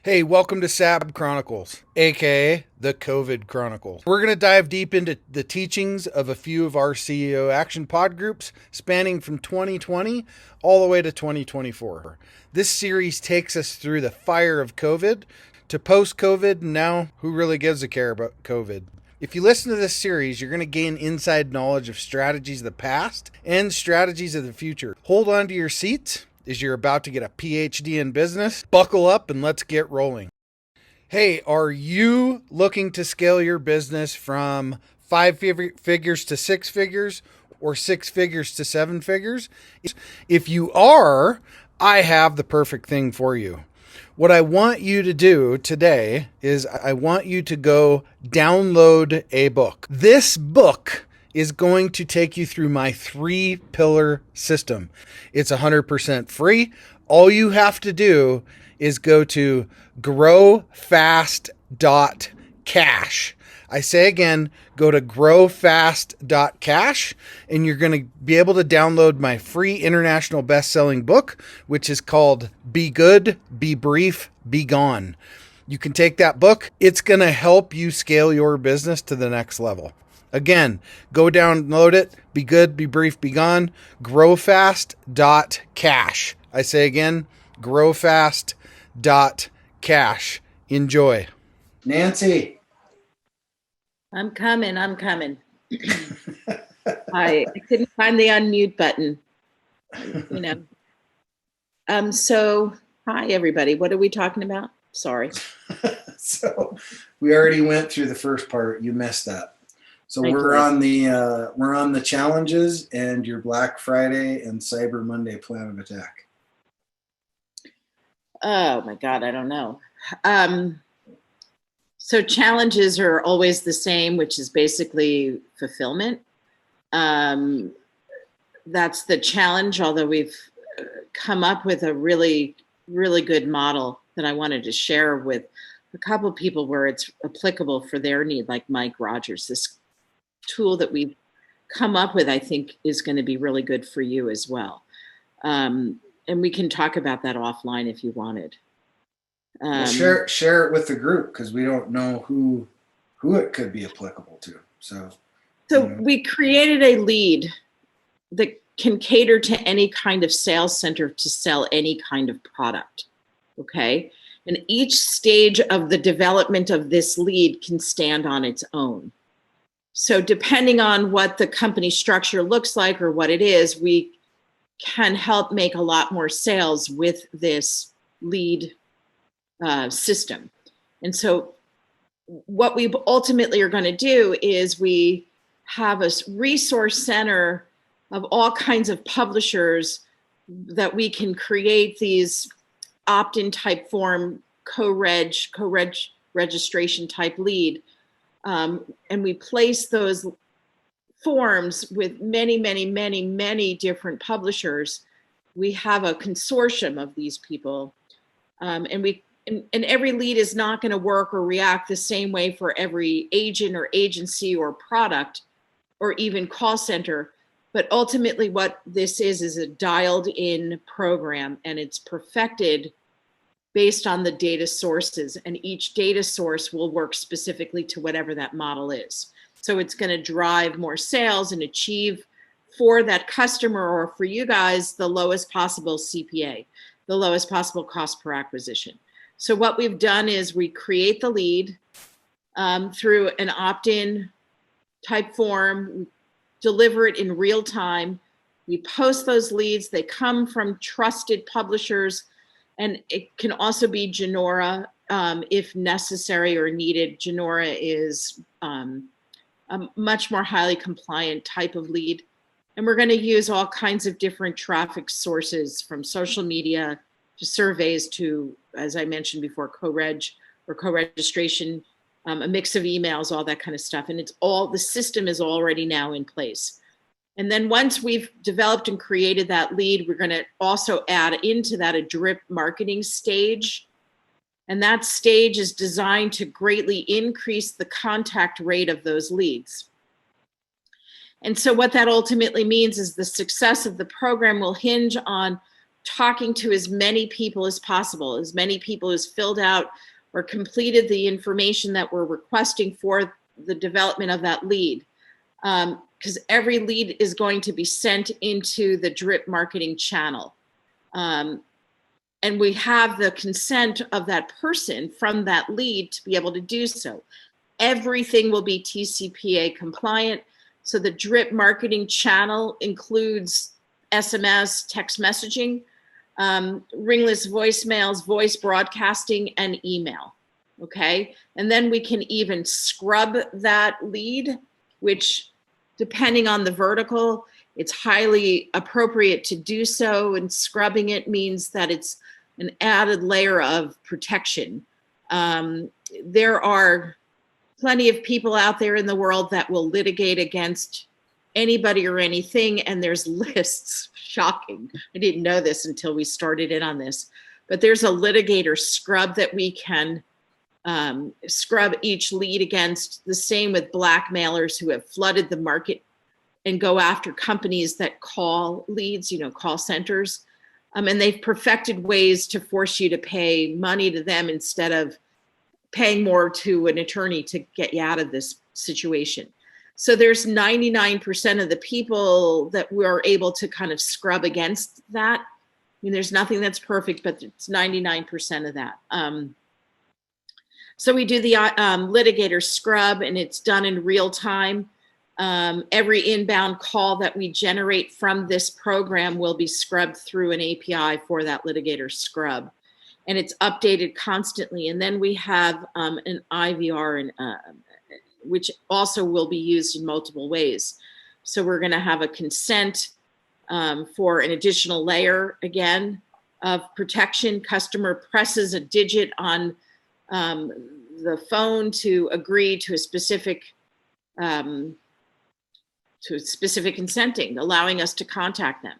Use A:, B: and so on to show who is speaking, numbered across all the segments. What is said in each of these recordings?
A: Hey, welcome to SAB Chronicles, aka the COVID Chronicles. We're going to dive deep into the teachings of a few of our CEO Action Pod groups spanning from 2020 all the way to 2024. This series takes us through the fire of COVID to post COVID, and now who really gives a care about COVID? If you listen to this series, you're going to gain inside knowledge of strategies of the past and strategies of the future. Hold on to your seats as you're about to get a PhD in business. Buckle up and let's get rolling. Hey, are you looking to scale your business from five figures to six figures or six figures to seven figures? If you are, I have the perfect thing for you. What I want you to do today is I want you to go download a book. This book is going to take you through my 3-pillar system. It's 100% free. All you have to do is go to growfast.cash. I say again, go to growfast.cash and you're going to be able to download my free international best-selling book, which is called Be Good, Be Brief, Be Gone. You can take that book. It's going to help you scale your business to the next level. Again, go download it. Be good, be brief, be gone. Growfast.cash. I say again, growfast.cash. Enjoy. Nancy.
B: I'm coming. I couldn't find the unmute button, So, hi, everybody. What are we talking about? Sorry.
A: So we already went through the first part. You missed that. So we're on the challenges and your Black Friday and Cyber Monday plan of attack.
B: Oh my God, I don't know. So challenges are always the same, which is basically fulfillment. That's the challenge, although we've come up with a really, really good model that I wanted to share with a couple of people where it's applicable for their need, like Mike Rogers. This tool that we've come up with, I think, is going to be really good for you as well. And we can talk about that offline if you wanted.
A: Well, share it with the group because we don't know who it could be applicable to. So
B: we created a lead that can cater to any kind of sales center to sell any kind of product. Okay. And each stage of the development of this lead can stand on its own. So depending on what the company structure looks like or what it is, we can help make a lot more sales with this lead system. And so what we ultimately are going to do is we have a resource center of all kinds of publishers that we can create these opt-in type form, registration type lead. And we place those forms with many different publishers. We have a consortium of these people, and every lead is not going to work or react the same way for every agent or agency or product or even call center. But ultimately what this is a dialed in program, and it's perfected based on the data sources, and each data source will work specifically to whatever that model is. So it's going to drive more sales and achieve for that customer or for you guys the lowest possible CPA, the lowest possible cost per acquisition. So what we've done is we create the lead through an opt-in type form, deliver it in real time. We post those leads. They come from trusted publishers. And it can also be Genora if necessary or needed. Genora is a much more highly compliant type of lead. And we're going to use all kinds of different traffic sources, from social media to surveys to, as I mentioned before, co-registration, a mix of emails, all that kind of stuff. And the system is already now in place. And then once we've developed and created that lead, we're going to also add into that a drip marketing stage. And that stage is designed to greatly increase the contact rate of those leads. And so what that ultimately means is the success of the program will hinge on talking to as many people as possible, as many people as filled out or completed the information that we're requesting for the development of that lead. Because every lead is going to be sent into the drip marketing channel. And we have the consent of that person from that lead to be able to do so. Everything will be TCPA compliant. So the drip marketing channel includes SMS, text messaging, ringless voicemails, voice broadcasting, and email. Okay. And then we can even scrub that lead, which, depending on the vertical, it's highly appropriate to do so. And scrubbing it means that it's an added layer of protection. There are plenty of people out there in the world that will litigate against anybody or anything, and there's lists. Shocking. I didn't know this until we started in on this, but there's a litigator scrub that we can scrub each lead against. The same with blackmailers who have flooded the market and go after companies that call leads, call centers. And they've perfected ways to force you to pay money to them instead of paying more to an attorney to get you out of this situation. So there's 99% of the people that we're able to kind of scrub against that. I mean, there's nothing that's perfect, but it's 99% of that. So we do the litigator scrub, and it's done in real time. Every inbound call that we generate from this program will be scrubbed through an API for that litigator scrub. And it's updated constantly. And then we have an IVR, which also will be used in multiple ways. So we're going to have a consent for an additional layer, again, of protection. Customer presses a digit on the phone to agree to a specific consenting, allowing us to contact them.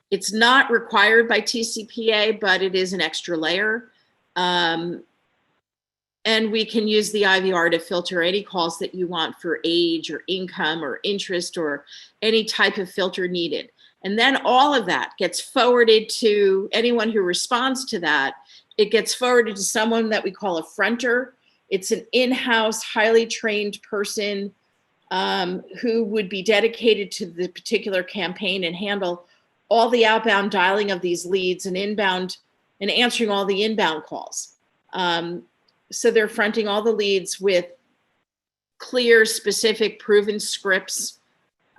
B: It's not required by TCPA, but it is an extra layer. And we can use the IVR to filter any calls that you want for age or income or interest or any type of filter needed. And then all of that gets forwarded to anyone who responds to that. It gets forwarded to someone that we call a fronter. It's an in-house, highly trained person who would be dedicated to the particular campaign and handle all the outbound dialing of these leads and inbound and answering all the inbound calls. So they're fronting all the leads with clear, specific, proven scripts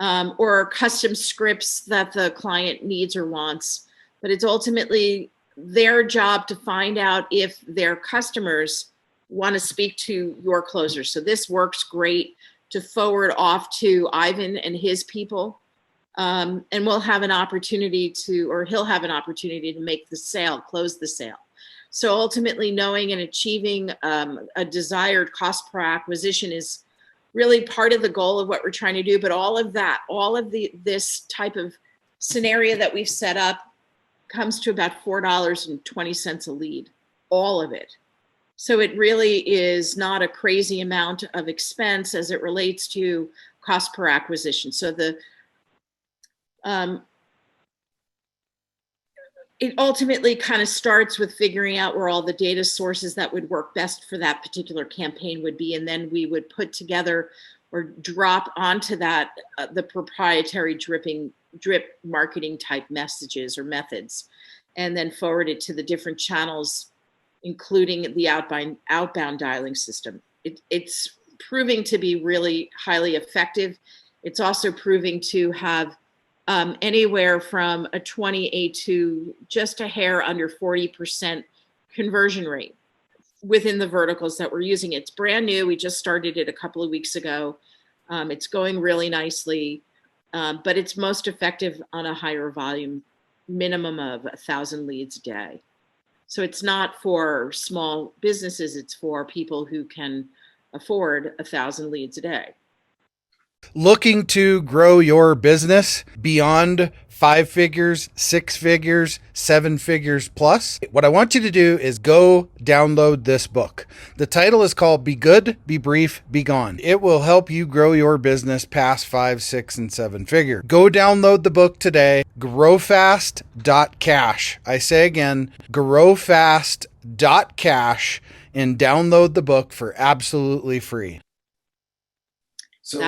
B: or custom scripts that the client needs or wants. But it's ultimately their job to find out if their customers want to speak to your closer. So this works great to forward off to Ivan and his people. And we'll have an opportunity to, or he'll have an opportunity to make the sale, close the sale. So ultimately knowing and achieving a desired cost per acquisition is really part of the goal of what we're trying to do. But all of that, this type of scenario that we've set up comes to about $4.20 a lead, all of it. So it really is not a crazy amount of expense as it relates to cost per acquisition. So it ultimately kind of starts with figuring out where all the data sources that would work best for that particular campaign would be. And then we would put together or drop onto that the proprietary drip marketing type messages or methods, and then forward it to the different channels, including the outbound dialing system. It's proving to be really highly effective. It's also proving to have anywhere from a 20 to just a hair under 40% conversion rate within the verticals that we're using. It's brand new. We just started it a couple of weeks ago. It's going really nicely, but it's most effective on a higher volume, minimum of 1,000 leads a day. So it's not for small businesses. It's for people who can afford 1,000 leads a day.
A: Looking to grow your business beyond 5 figures, 6 figures, 7 figures plus, what I want you to do is go download this book. The title is called Be Good, Be Brief, Be Gone. It will help you grow your business past 5, 6, and 7 figure. Go download the book today. Growfast.cash. I say again, growfast.cash, and download the book for absolutely free. So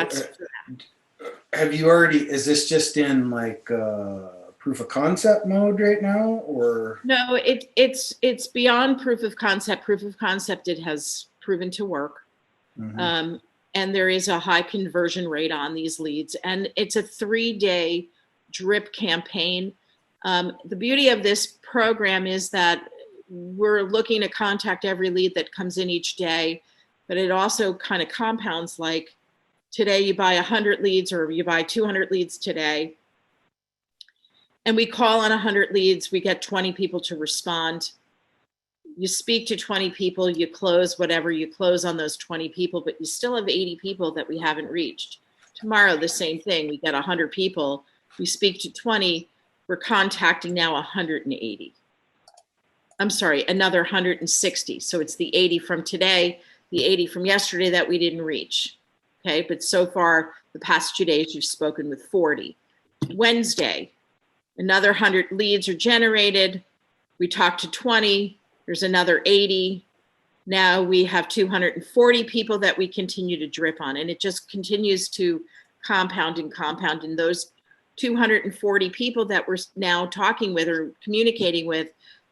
A: have you already, is this just in like proof of concept mode right now, or?
B: No, it's beyond proof of concept. Proof of concept, it has proven to work. Mm-hmm. And there is a high conversion rate on these leads. And it's a 3-day drip campaign. The beauty of this program is that we're looking to contact every lead that comes in each day, but it also kind of compounds, like today you buy 100 leads or you buy 200 leads today. And we call on 100 leads, we get 20 people to respond. You speak to 20 people, you close whatever you close on those 20 people, but you still have 80 people that we haven't reached. Tomorrow, the same thing, we get 100 people, we speak to 20, we're contacting now 180. I'm sorry, another 160. So it's the 80 from today, the 80 from yesterday that we didn't reach. Okay, but so far, the past 2 days, you've spoken with 40. Wednesday, another 100 leads are generated. We talked to 20, there's another 80. Now we have 240 people that we continue to drip on, and it just continues to compound and compound. And those 240 people that we're now talking with or communicating with,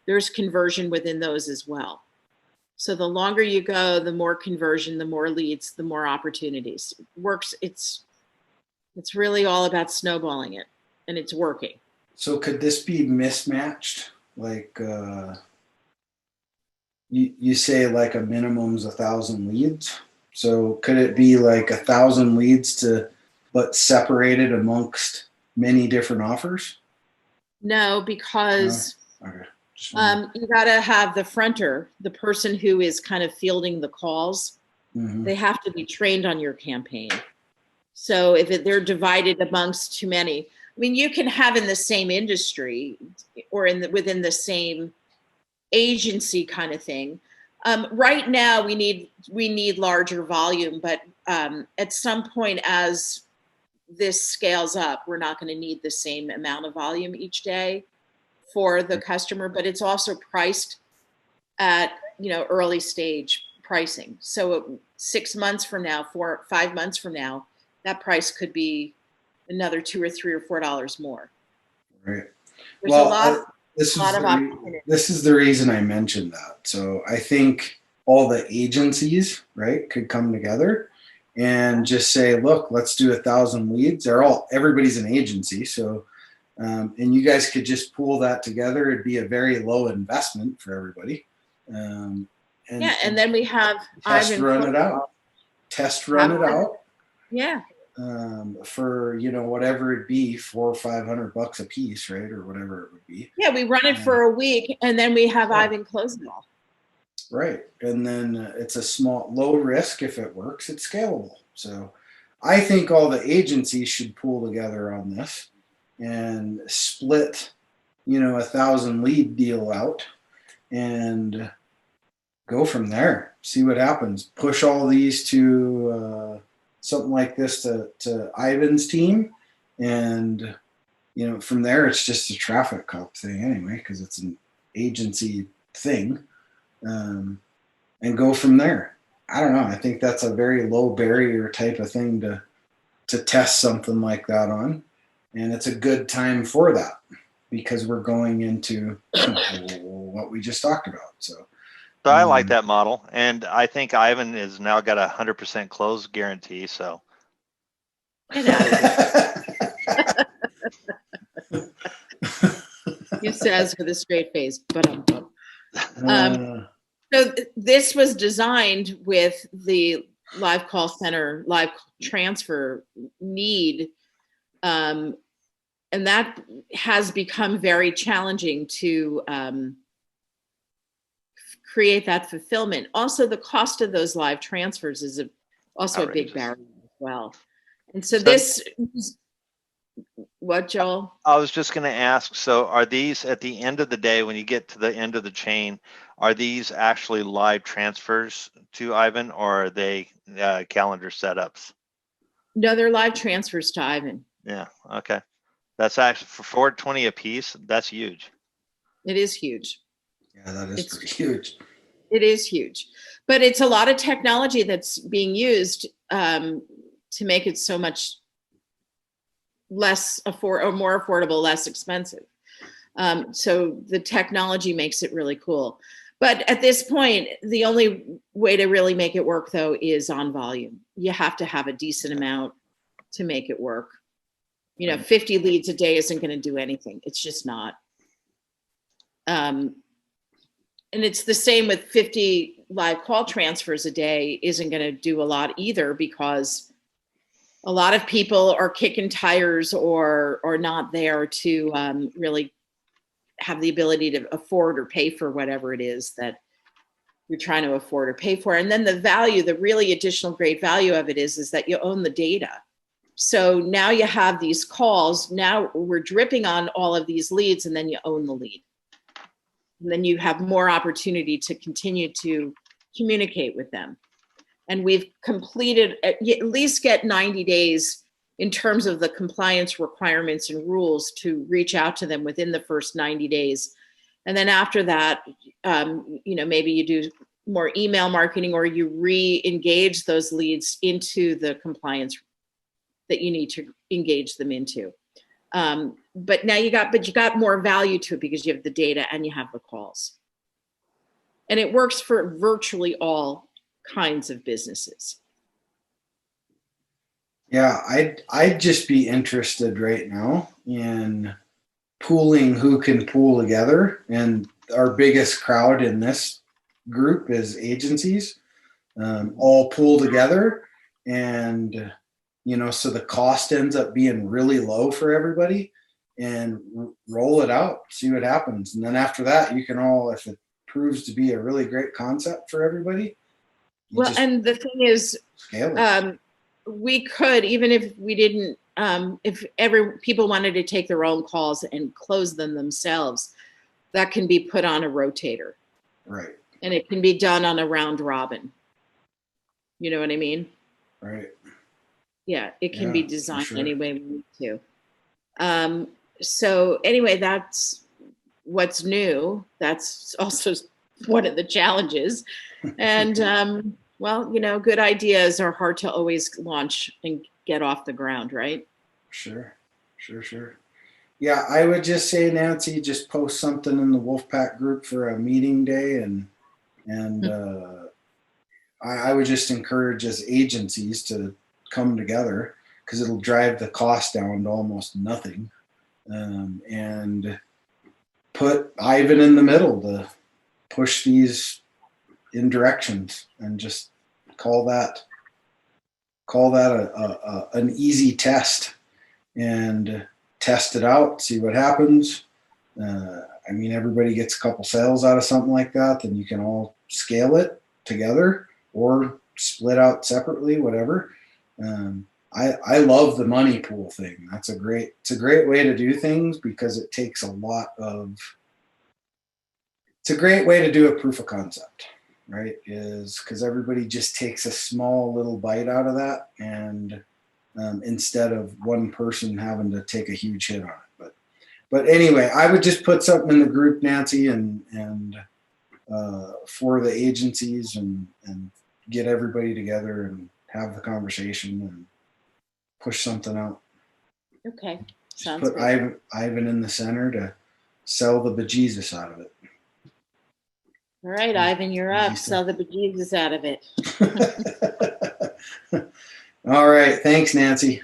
B: there's conversion within those as well. So the longer you go, the more conversion, the more leads, the more opportunities. It works. It's really all about snowballing it, and it's working.
A: So could this be mismatched? Like you say like a minimum's 1,000 leads. So could it be like 1,000 leads but separated amongst many different offers?
B: No, because
A: okay.
B: You got to have the fronter, the person who is kind of fielding the calls. Mm-hmm. They have to be trained on your campaign. So if they're divided amongst too many, I mean, you can have in the same industry or within the same agency kind of thing. Right now, we need larger volume, but at some point, as this scales up, we're not going to need the same amount of volume each day for the customer, but it's also priced at, early stage pricing. So 6 months from now, 5 months from now, that price could be another $2 or $3 or $4 more.
A: Right.
B: There's a lot of opportunity.
A: This is the reason I mentioned that. So I think all the agencies, right, could come together and just say, look, let's do 1,000 leads. Everybody's an agency. So, and you guys could just pool that together. It'd be a very low investment for everybody. And
B: then we have
A: test run it out.
B: Yeah.
A: For whatever it'd be, $400 or $500 a piece, right, or whatever it would be.
B: Yeah, we run it for a week, and then we have Ivan close it all.
A: Right, and then it's a low risk. If it works, it's scalable. So, I think all the agencies should pool together on this and split, 1,000 lead deal out, and go from there. See what happens. Push all these to something like this to Ivan's team, and from there it's just a traffic cop thing anyway, because it's an agency thing, and go from there. I don't know. I think that's a very low barrier type of thing to test something like that on, and it's a good time for that because we're going into what we just talked about. So
C: I like that model, and I think Ivan has now got 100% close guarantee. So,
B: he says with a straight face, so this was designed with the live call center, live transfer need, and that has become very challenging to create that fulfillment. Also, the cost of those live transfers is also a big barrier as well. And so
C: So-
B: what, Joel?
C: I was just going to ask, so are these at the end of the day, when you get to the end of the chain, are these actually live transfers to Ivan, or are they calendar setups?
B: No, they're live transfers to Ivan.
C: Yeah. Okay. That's actually for 420 a piece. That's huge.
B: It is huge.
A: Yeah, that is pretty huge.
B: It is huge, but it's a lot of technology that's being used to make it so much less or more affordable, less expensive. So the technology makes it really cool. But at this point, the only way to really make it work, though, is on volume. You have to have a decent amount to make it work. 50 leads a day isn't going to do anything. It's just not. And it's the same with 50 live call transfers a day isn't going to do a lot either, because a lot of people are kicking tires or not there to really have the ability to afford or pay for whatever it is that you're trying to afford or pay for. And then the value, the really additional great value of it is that you own the data. So now you have these calls. Now we're dripping on all of these leads, and then you own the lead. And then you have more opportunity to continue to communicate with them. And we've completed, at least get 90 days in terms of the compliance requirements and rules to reach out to them within the first 90 days. And then after that, maybe you do more email marketing, or you re-engage those leads into the compliance that you need to engage them into. But now you got more value to it because you have the data and you have the calls. And it works for virtually all kinds of businesses.
A: Yeah, I'd just be interested right now in pooling who can pool together. And our biggest crowd in this group is agencies, all pool together. And, so the cost ends up being really low for everybody, and roll it out, see what happens. And then after that, you can all, if it proves to be a really great concept for everybody.
B: Well, and the thing is,
A: scale it.
B: We could, even if we didn't, if people wanted to take their own calls and close them themselves, that can be put on a rotator.
A: Right.
B: And it can be done on a round robin. You know what I mean?
A: Right.
B: Yeah, it can be designed
A: sure.
B: any way we need to. So anyway, that's what's new. That's also one of the challenges. And good ideas are hard to always launch and get off the ground, right? Sure.
A: Yeah, I would just say, Nancy, just post something in the Wolfpack group for a meeting day, and I would just encourage us agencies to come together, because it'll drive the cost down to almost nothing, and put Ivan in the middle to push these in directions, and just call that an easy test, and test it out, see what happens. Everybody gets a couple sales out of something like that, then you can all scale it together or split out separately, whatever. I love the money pool thing. It's a great way to do things, because it's a great way to do a proof of concept, right? Is because everybody just takes a small little bite out of that, and instead of one person having to take a huge hit on it. But anyway, I would just put something in the group, Nancy, and for the agencies, and get everybody together and have the conversation and push something out.
B: Okay,
A: sounds good. Put Ivan in the center to sell the bejesus out of it.
B: All right, Ivan, you're up. Sell the bejesus out of it.
A: All right. Thanks, Nancy.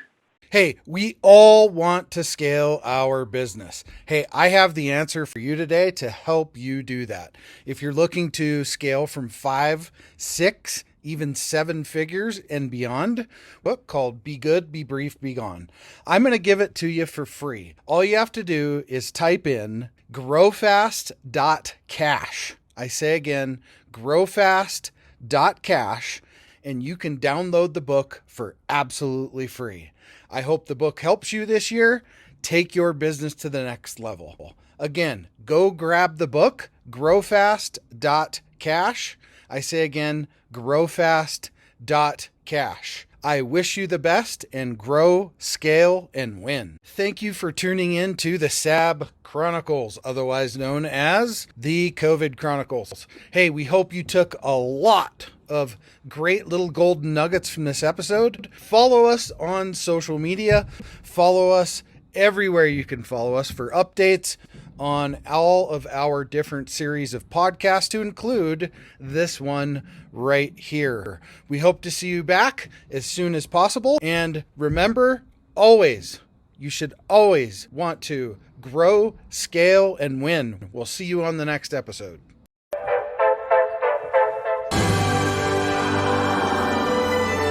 D: Hey, we all want to scale our business. Hey, I have the answer for you today to help you do that. If you're looking to scale from 5, 6, even 7 figures and beyond, book called Be Good, Be Brief, Be Gone. I'm going to give it to you for free. All you have to do is type in growfast.cash. I say again, growfast.cash, and you can download the book for absolutely free. I hope the book helps you this year. Take your business to the next level. Again, go grab the book, growfast.cash. I say again, growfast.cash. I wish you the best and grow, scale, and win. Thank you for tuning in to the SAB Chronicles, otherwise known as the COVID Chronicles. Hey, we hope you took a lot of great little golden nuggets from this episode. Follow us on social media. Follow us everywhere you can follow us for updates on all of our different series of podcasts, to include this one right here. We hope to see you back as soon as possible. And remember, you should always want to grow, scale, and win. We'll see you on the next episode.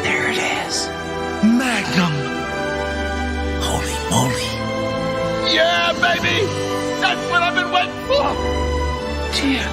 E: There it is. Magnum. Holy moly.
F: Yeah, baby! That's what I've been waiting for!
E: Dear